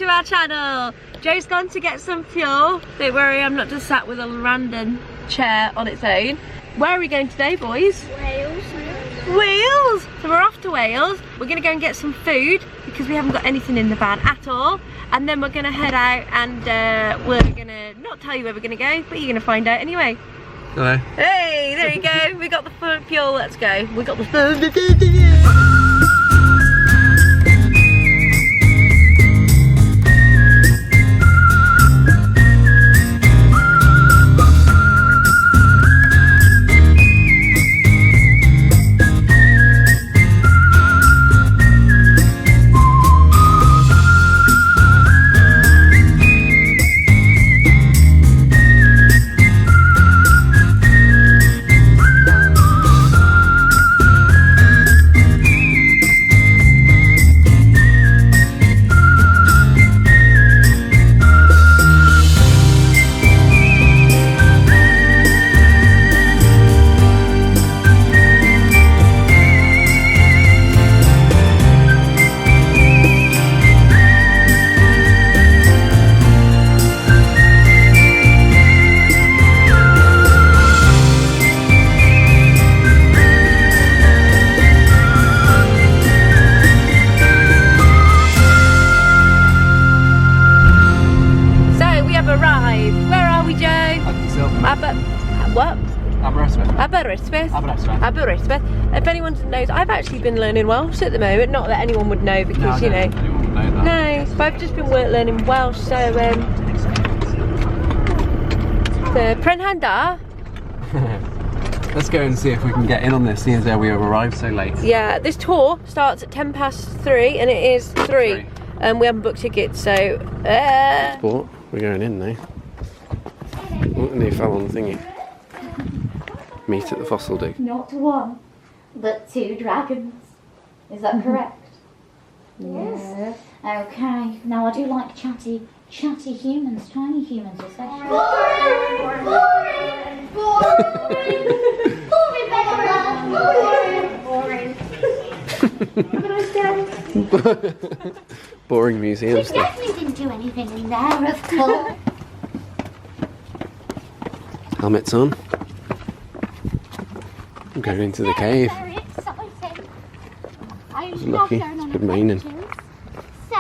to our channel. Joe's gone to get some fuel. Don't worry, I'm not just sat with a random chair on its own. Where are we going today, boys? Wales. Wales! So we're off to Wales. We're gonna go and get some food because we haven't got anything in the van at all. And then we're gonna head out and we're gonna not tell you where we're gonna go, but you're gonna find out anyway. Hello. Hey, there you go. We got the fuel, let's go. We got the Aberystwyth. If anyone knows, I've actually been learning Welsh at the moment. Not that anyone would know because you know. No, but I've just been learning Welsh. So the Prenhan da. Let's go and see if we can get in on this, seeing as we have arrived so late. Yeah, this tour starts at 3:10 and it is 3. And we haven't booked tickets, so. But we're going in now. Oh, and he fell on the thingy. Meet at the fossil dig. Not one, but 2 dragons. Is that correct? Yes. Okay. Now I do like chatty humans, tiny humans especially. Boring! Have a nice day. Boring museum We stuff. definitely didn't do anything in there, of course. Helmets on. I'm going into the cave. Very exciting. I It's love lucky. going on It's good meaning. adventures. So,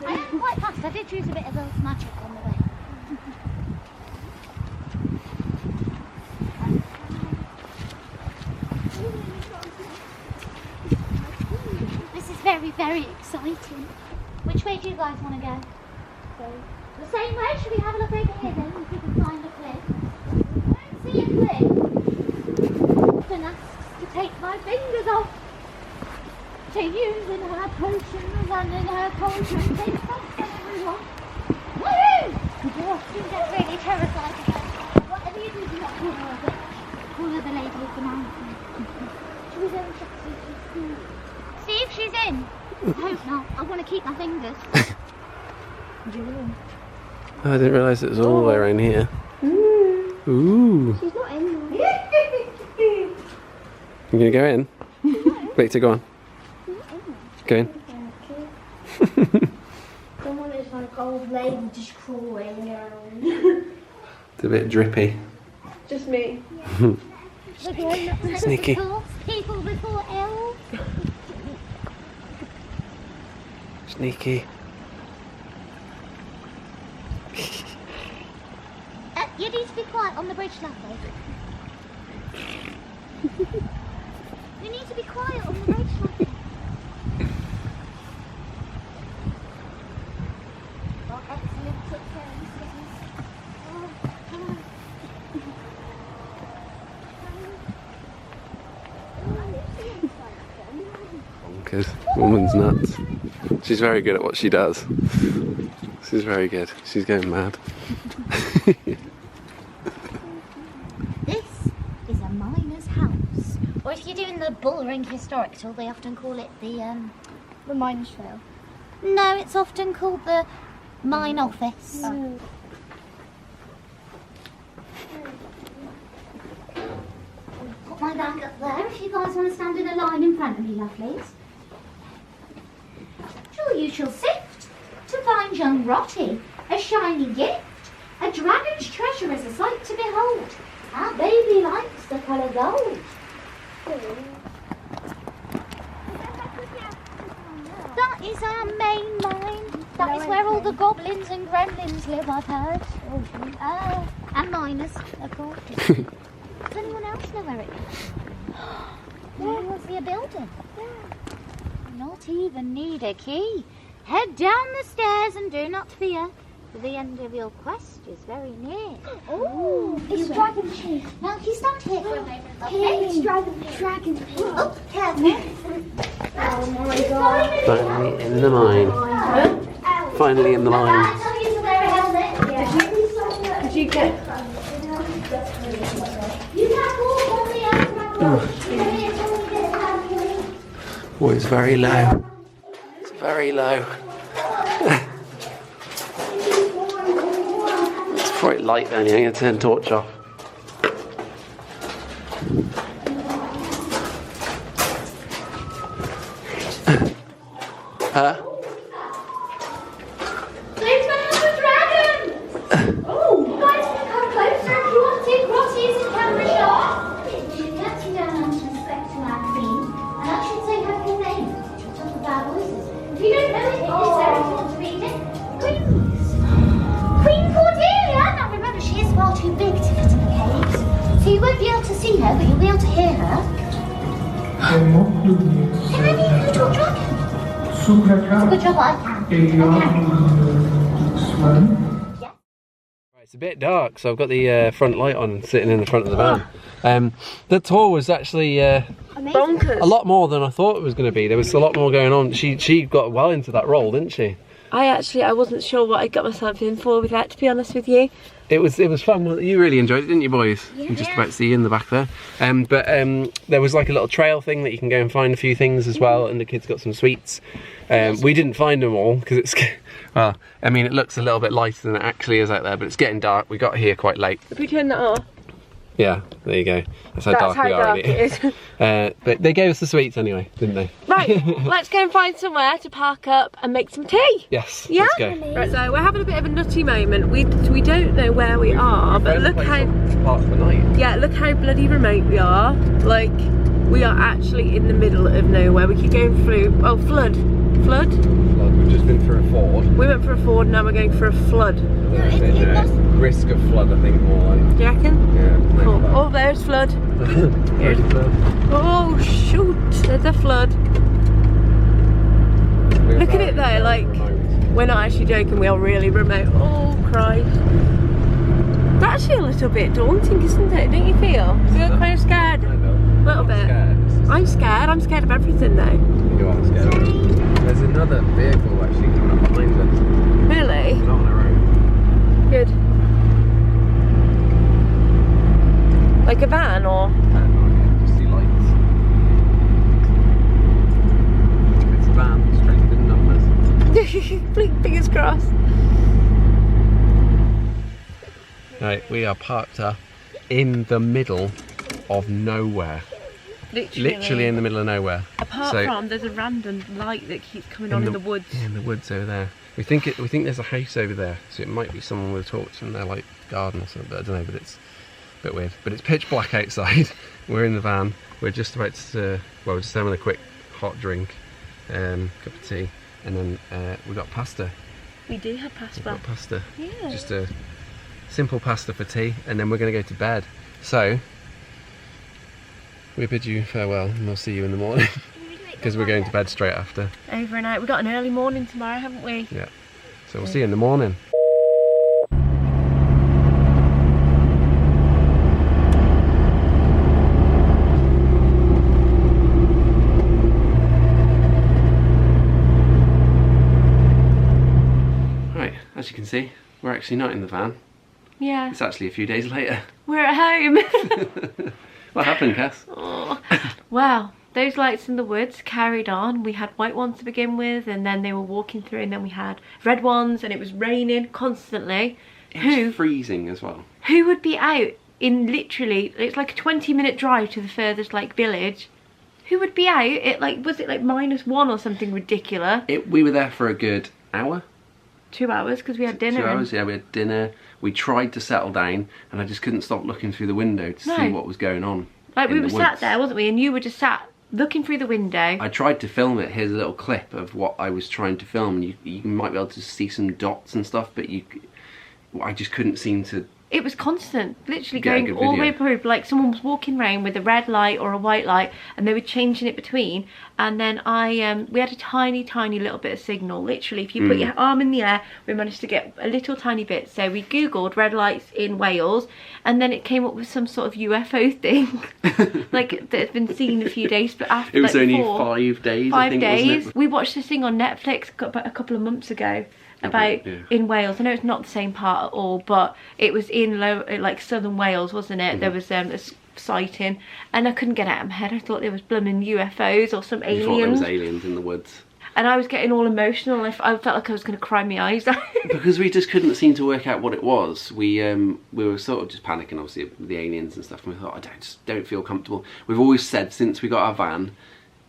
I am quite fast. I did use a bit of those magic on the way. This is very, very exciting. Which way do you guys want to go? The same way? Should we have a look over here then? If we can find a cliff. I don't see a cliff. I've been asked to take my fingers off. To use in her potions and in her potions. They something everyone. Woo! You often get really terrified about that. Whatever you do, do not call her a bitch. Call her the lady of the mountain. She was in see if she's in. I hope not. I want to keep my fingers. Oh, I didn't realise it was all the way around here. Ooh. She's not in there. You gonna go in? Victor, go on. Go in. Someone is like old lady just crawling around. It's a bit drippy. Just me. Sneaky. People before elves. Sneaky. You need to be quiet on the bridge, lovely. You need to be quiet on the bridge, lovely. Oh, excellent tip there, Oh, come on. Bonkers. Woman's nuts. She's very good at what she does. She's very good. She's going mad. This is a miner's house. Or if you're doing the Bullring Historic Tour, they often call it the miner's trail. No, it's often called the mine office. Put my bag up there if you guys want to stand in a line in front of me, lovelies. crystal you shall sift to find young Rotty, a shiny gift. A dragon's treasure is a sight to behold. Our baby likes the colour gold. That is our main mine. That is where all the goblins and gremlins live, I've heard. And miners, of course. Does anyone else know where it is? Where was the building? Not even need a key. Head down the stairs and do not fear. The end of your quest is very near. Oh, it's dragon cheese. Now you stand here for a moment. Okay, it's dragon cheese. Oh, careful. Oh my god. Finally in the mine. Finally in the I mine. tell you to wear a helmet. Did you get? You can't walk on the other. Oh, it's very low. It's very low. It's quite light then, yeah, I'm going to turn the torch off. Please have a dragon! Oh, you guys can come closer if you want to. Rotty isn't camera shy. She gets you down and respect to our queen. And I should say her full name. She'll talk about voices. If you don't know it, it is very important to read it. Queen Cordelia! Now remember, she is far too big to fit in the caves. So you won't be able to see her, but you'll be able to hear her. Can I be a little dragon? Good job, I can. Right, it's a bit dark, so I've got the front light on, sitting in the front of the van. The tour was actually Bonkers. a lot more than I thought it was going to be. There was a lot more going on. She got well into that role, didn't she? I wasn't sure what I got myself in for with that, to be honest with you. It was fun. You really enjoyed it, didn't you, boys? Yeah. I'm just about to see you in the back there. But there was like a little trail thing that you can go and find a few things as well, and the kids got some sweets. We didn't find them all because it's, well, I mean, it looks a little bit lighter than it actually is out there, but it's getting dark. We got here quite late. If we turn that off. Yeah, there you go. That's how dark we are. Dark it is. But they gave us the sweets anyway, didn't they? Right, let's go and find somewhere to park up and make some tea. Yes, Yeah? let's go. Right, so we're having a bit of a nutty moment. We don't know where we are, but look how, Park for the night. yeah, look how bloody remote we are. Like, we are actually in the middle of nowhere. We keep going through, oh, flood. We've just been through a ford. We went for a ford, now we're going for a flood. Risk of flood, I think, more like. Do you reckon? Yeah. Cool. Oh, there's flood. Already flood. Oh, shoot, there's a flood. Look at it though, like, we're not actually joking, we are really remote. Oh, Christ. That's actually a little bit daunting, isn't it? Don't you feel? You're kind of scared. I know. A little bit. I'm scared of everything though. You are scared. There's another vehicle actually coming up behind us. Really? Not on our own. Good. Like a van or? Just see lights. It's a van, strength in numbers. Fingers crossed. Right, we are parked up in the middle of nowhere. Literally in the middle of nowhere. Apart from, there's a random light that keeps coming on in the woods. Yeah, in the woods over there. We think there's a house over there, so it might be someone with a torch in their like garden or something. But I don't know, but it's a bit weird. But it's pitch black outside. We're in the van. We're just about to, well, we're just having a quick hot drink, cup of tea, and then we got pasta. We do have pasta. We've got pasta. Yeah. Just a simple pasta for tea, and then we're going to go to bed. So we bid you farewell, and we'll see you in the morning because we're going to bed straight after. Over and out. We've got an early morning tomorrow, haven't we? Yeah. So we'll see you in the morning. Right, as you can see, we're actually not in the van. Yeah. It's actually a few days later. We're at home. What happened, Cass? Oh. Wow. Those lights in the woods carried on. We had white ones to begin with, and then they were walking through, and then we had red ones, and it was raining constantly. It was freezing as well. Who would be out in literally, it's like a 20-minute drive to the furthest like village. who would be out at like, was it like -1 or something ridiculous? We were there for a good hour. 2 hours because we had dinner. 2 hours, yeah, we had dinner. We tried to settle down, and I just couldn't stop looking through the window to see what was going on. Like we in were the sat woods. there, wasn't we? And you were just sat looking through the window. I tried to film it. Here's a little clip of what I was trying to film. You might be able to see some dots and stuff, but I just couldn't seem to. It was constant, literally Get a going good all the way video. through. Like someone was walking around with a red light or a white light, and they were changing it between. And then we had a tiny little bit of signal. Literally, if you put your arm in the air, we managed to get a little tiny bit. So we googled red lights in Wales, and then it came up with some sort of UFO thing, like that had been seen a few days. But after It was like only 5 days. I think, days. wasn't it? We watched this thing on Netflix about a couple of months ago. About yeah. in Wales. I know it's not the same part at all, but it was in like southern Wales, wasn't it? There was a sighting, and I couldn't get it out of my head. I thought there was blooming UFOs or some You thought there was aliens, aliens in the woods. and I was getting all emotional. I felt like I was going to cry my eyes out. Because we just couldn't seem to work out what it was. We were sort of just panicking, obviously, with the aliens and stuff, and we thought, I just don't feel comfortable. We've always said since we got our van,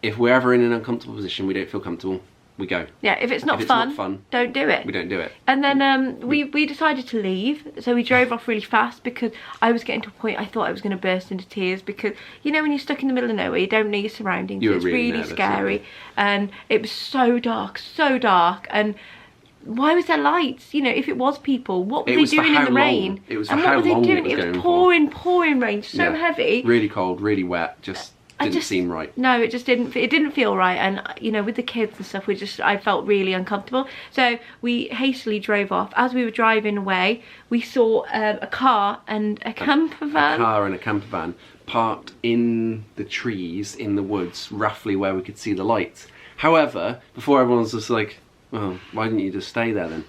if we're ever in an uncomfortable position, we don't feel comfortable, we go. Yeah, if it's not fun, don't do it. We don't do it. And then we decided to leave, so we drove off really fast because I was getting to a point I thought I was going to burst into tears, because you know when you're stuck in the middle of nowhere, you don't know your surroundings. You were It's really really nervous, scary, and it was so dark, and why was there lights? You know, if it was people, what were It they was for doing in how the long- rain? it was for and how what were long they it doing? was It going was for. pouring rain, so Yeah. heavy. Really cold, really wet, just didn't seem right. No, it just didn't. It didn't feel right, and you know, with the kids and stuff, I felt really uncomfortable. So we hastily drove off. As we were driving away, we saw a car and a camper van. A car and a camper van parked in the trees in the woods, roughly where we could see the lights. However, before everyone was just like, well, why didn't you just stay there then?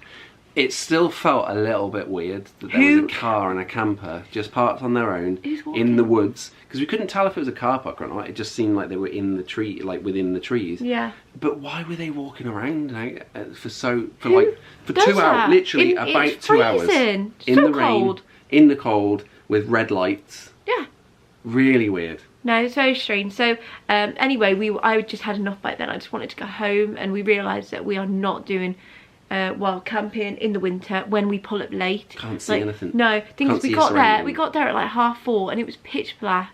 It still felt a little bit weird that there was a car and a camper just parked on their own in the woods, because we couldn't tell if it was a car park or not. It just seemed like they were in the tree, like within the trees. Yeah. But why were they walking around for 2 does hours? that? Literally It's about 2 hours freezing. in So the rain, cold. in the cold, with red lights. Yeah. Really weird. No, it's very strange. So anyway, I just had enough by then. I just wanted to go home, and we realised that we are not doing wild camping in the winter when we pull up late. Can't see anything. No, thing Can't is, we see got your there surroundings. at like 4:30, and it was pitch black.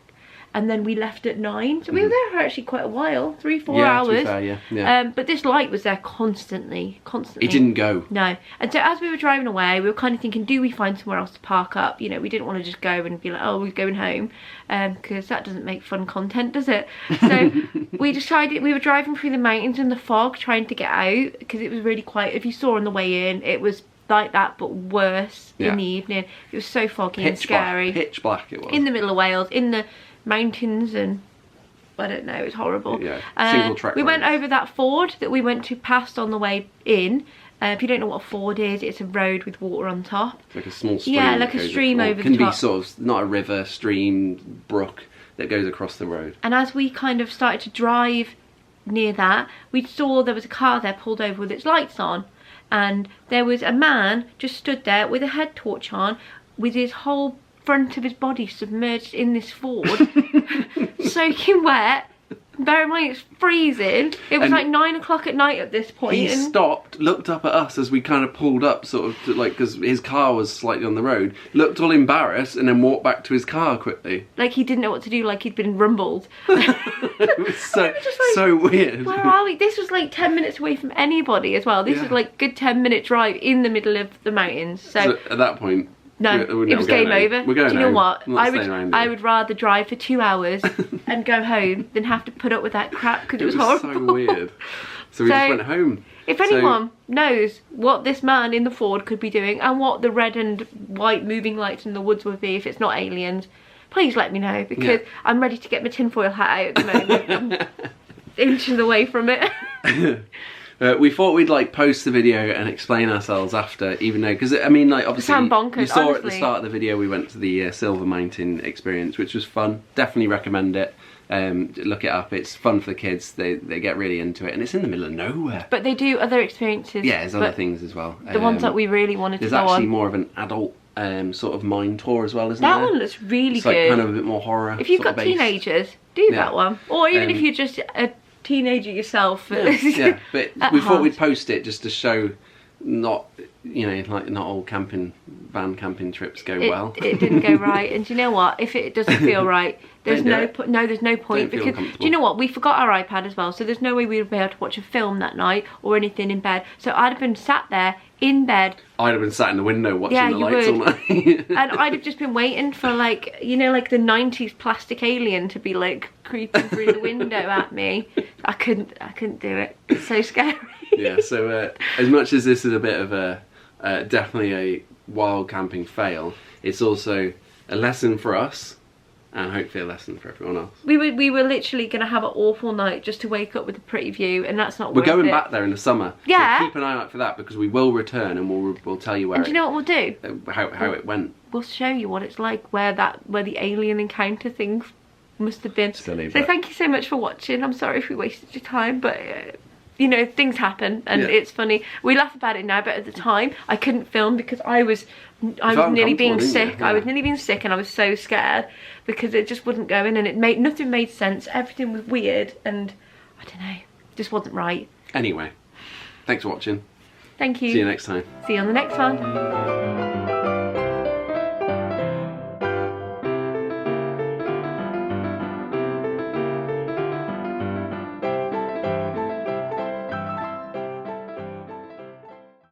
And then we left at 9, so we were there for actually quite a while, 3-4 hours. To be fair, yeah. But this light was there constantly. It didn't go. No. And so as we were driving away, we were kind of thinking, do we find somewhere else to park up? You know, we didn't want to just go and be like, oh, we're going home, because that doesn't make fun content, does it? So we decided, we were driving through the mountains in the fog, trying to get out, because it was really quiet. If you saw on the way in, it was like that, but worse in the evening. It was so foggy and scary. Pitch black it was. In the middle of Wales, in the mountains, and I don't know, it was horrible. Yeah, single track we went roads. over that ford that we went to past on the way in. If you don't know what a ford is, it's a road with water on top. Like a small stream. Yeah, like that a goes stream across. over the Can be top. sort of, not a river, stream, brook that goes across the road. And as we kind of started to drive near that, we saw there was a car there pulled over with its lights on, and there was a man just stood there with a head torch on, with his whole front of his body submerged in this ford, soaking wet. Bear in mind, it's freezing. It was And like 9 o'clock at night at this point. He and stopped, looked up at us as we kind of pulled up, sort of, like, because his car was slightly on the road, looked all embarrassed, and then walked back to his car quickly. like he didn't know what to do, like he'd been rumbled. It was so, just like, so weird. Where are we? This was like 10 minutes away from anybody as well. This was like good 10-minute drive in the middle of the mountains. So at that point, no, we're it was going game home. over. We're going Do you know home. what? I'm not staying around I here. would rather drive for 2 hours and go home than have to put up with that crap, because it was horrible. so weird. So we just went home. If anyone knows what this man in the Ford could be doing, and what the red and white moving lights in the woods would be if it's not aliens, please let me know, because I'm ready to get my tinfoil hat out at the moment. I'm inches away from it. We thought we'd like post the video and explain ourselves after, even though, because I mean, like, obviously sound bonkers, you saw at the honestly. start of the video we went to the Silver Mountain experience, which was fun. Definitely recommend it. Look it up. It's fun for the kids. They get really into it, and it's in the middle of nowhere. But they do other experiences. Yeah, there's other but things as well. The ones that we really wanted to There's go actually on. more of an adult sort of mine tour as well, isn't That there? one looks really It's like good. kind of a bit more horror. If you've sort got of based. teenagers, do Yeah. that one. Or even if Um, you're just a teenager yourself. Yeah, but At we thought heart. we'd post it just to show not all van camping trips go well. It didn't go right, and do you know what? If it doesn't feel right, there's Don't do no it. there's no point, Don't feel because uncomfortable. do you know what? We forgot our iPad as well, so there's no way we would be able to watch a film that night or anything in bed. So I'd have been sat there in bed, I'd have been sat in the window watching Yeah, the you lights all would. night. and I'd have just been waiting for like like the 90s plastic alien to be like creeping through the window at me. I couldn't do it. It's so scary. Yeah, so as much as this is a bit of a definitely a wild camping fail, it's also a lesson for us and hopefully a lesson for everyone else. We were literally going to have an awful night just to wake up with a pretty view, and that's not We're worth going it. back there in the summer. Yeah. So keep an eye out for that, because we will return and we'll tell you where And do you know what we'll do? how it went. We'll show you what it's like where the alien encounter things must have been. Silly, So but- thank you so much for watching. I'm sorry if we wasted your time, but things happen and Yeah. it's funny. We laugh about it now, but at the time I couldn't film because I was nearly being uncomfortable, sick. didn't you? I was Yeah. nearly being sick, and I was so scared because it just wouldn't go in, and nothing made sense. Everything was weird, and I don't know, just wasn't right. Anyway, thanks for watching. Thank you. See you next time. See you on the next one.